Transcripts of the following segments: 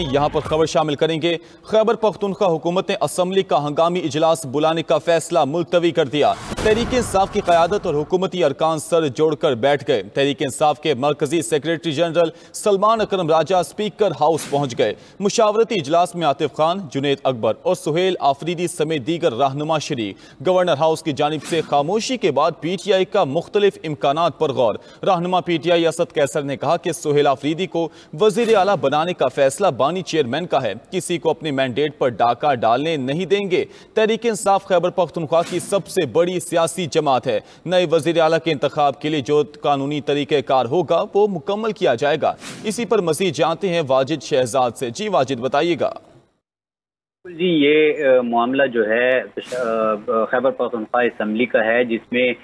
यहाँ पर खबर शामिल करेंगे। खैबर पख्तूनख्वा हुकूमत ने असम्बली का हंगामी इजलास बुलाने का फैसला मुलतवी कर दिया। तहरीक इंसाफ की क़यादत और हुकूमती अरकान सर जोड़कर बैठ गए। तहरीक इंसाफ के मरकजी सेक्रेटरी जनरल सलमान अकरम राजा स्पीकर हाउस पहुंच गए। मुशावरती इजलास में आतिफ खान, जुनैद अकबर और सुहेल आफरीदी समेत दीगर रहनुमा शरीक। गवर्नर हाउस की जानिब से खामोशी के बाद PTI का मुख्तलिफ इम्कानात पर गौर। रहनुमा PTI असद कैसर ने कहा कि सुहेल आफरीदी को वज़ीर आला बनाने का फैसला बानी चेयरमैन का है, किसी को अपने मैंडेट पर डाका डालने नहीं देंगे। तहरीक इंसाफ खैबर पख्तूनख्वा की सबसे बड़ी सियासी जमात है। नए वज़ीर आला के इंतखाब के लिए जो कानूनी तरीक़ेकार होगा वो मुकम्मल किया जाएगा। इसी पर मज़ीद जानते हैं वाजिद शहजाद से। जी वाजिद, बताइएगा। जी, ये मामला जो है खैबर पख्तूनख्वा असम्बली का है, जिसमें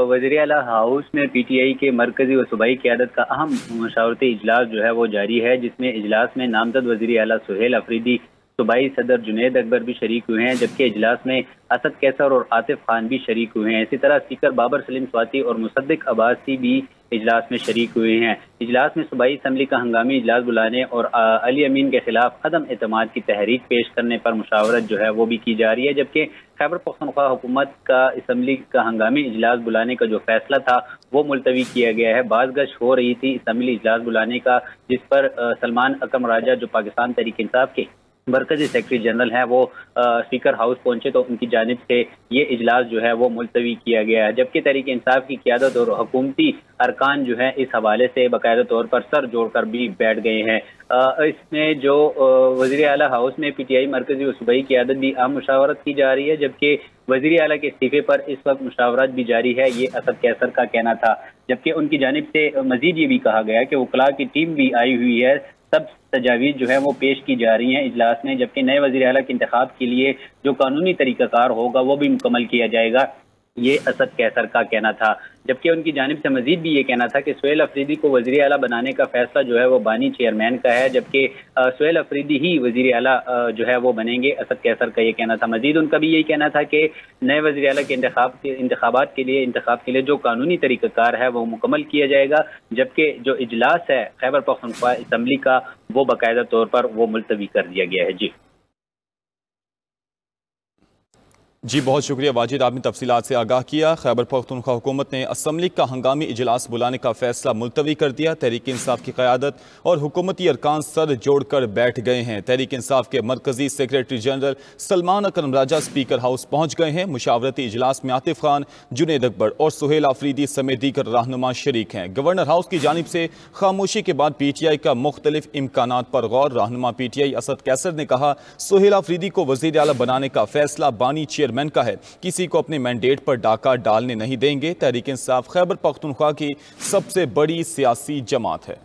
वज़ीर आला हाउस में PTI के मरकजी व सूबाई क़यादत का अहम मशावरती इजलास जो है वो जारी है, जिसमें इजलास में नामजद वज़ीर आला सुहेल आफरीदी, सूबाई सदर जुनैद अकबर भी शरीक हुए हैं, जबकि इजलास में असद कैसर और आतिफ खान भी शरीक हुए हैं। इसी तरह स्पीकर बाबर सलीम स्वाति और मुसद्दिक अब्बासी भी इजलास में शरीक हुए हैं। इजलास में सूबाई असम्बली का हंगामी इजलास बुलाने और अली अमीन के खिलाफ अदम एतमाद की तहरीक पेश करने पर मुशावरत जो है वो भी की जा रही है, जबकि खैबर पख्तूनख्वा हुकूमत का असम्बली का हंगामी इजलास बुलाने का जो फैसला था वो मुलतवी किया गया है। बाज़गश हो रही थी असम्बली इजलास बुलाने का, जिस पर सलमान अकरम राजा जो पाकिस्तान तहरीक इंसाफ के मरकजी सेक्रेटरी जनरल हैं वो स्पीकर हाउस पहुंचे, तो उनकी जानिब से ये इजलास जो है वो मुलतवी किया गया है। जबकि तहरीक इंसाफ की क़यादत और हुकूमती अरकान जो है इस हवाले से बाकायदा तौर पर सर जोड़कर भी बैठ गए हैं। इसमें जो वज़ीर आला हाउस में PTI मरकजी व सूबाई क़यादत भी अहम मुशावरत की जा रही है, जबकि वज़ीर आला के इस्तीफे पर इस वक्त मुशावरत भी जारी है, ये असद कैसर का कहना था। जबकि उनकी जानिब से मजीद ये भी कहा गया कि वकला की टीम भी आई हुई है, सब तजावीज़ जो है वो पेश की जा रही हैं इजलास में, जबकि नए वज़ीर आला के इंतखाब के लिए जो कानूनी तरीक़ाकार होगा वो भी मुकम्मल किया जाएगा, ये असद कैसर का कहना था। जबकि उनकी जानिब से मजीद भी ये कहना था कि सुहेल आफरीदी को वज़ीर आला बनाने का फैसला जो है वो बानी चेयरमैन का है, जबकि सुहेल आफरीदी ही वज़ीर आला जो है वो बनेंगे, असद कैसर का ये कहना था। मजीद उनका भी यही कहना था कि नए वज़ीर आला के इंतखाब के लिए जो कानूनी तरीक़ाकार है वो मुकम्मल किया जाएगा, जबकि जो इजलास है खैबर पख्तूनख्वा असम्बली का वो बाकायदा तौर पर वो मुलतवी कर दिया गया है। जी बहुत शुक्रिया वाजिद, आपने तफसीलात से आगाह किया। खैबर पख्तूनख्वा हुकूमत ने असम्बली का हंगामी इजलास बुलाने का फैसला मुलतवी कर दिया। तहरीक इंसाफ की क़यादत और हुकूमती अरकान सर जोड़कर बैठ गए हैं। तहरीक इंसाफ के मरकजी सेक्रेटरी जनरल सलमान अकरम राजा स्पीकर हाउस पहुंच गए हैं। मुशावरती इजलास में आतिफ खान, जुनैद अकबर और सुहेल आफरीदी समेत दीगर रहनुमा शरीक हैं। गवर्नर हाउस की जानिब से खामोशी के बाद PTI का मुख्तलिफ इम्कानात पर गौर। रहनुमा PTI असद कैसर ने कहा, सुहेल आफरीदी को वज़ीर आला बनाने का फैसला बानी चेयरमैन का है, किसी को अपने मैंडेट पर डाका डालने नहीं देंगे। तहरीक इंसाफ खैबर पख्तूनख्वा की सबसे बड़ी सियासी जमात है।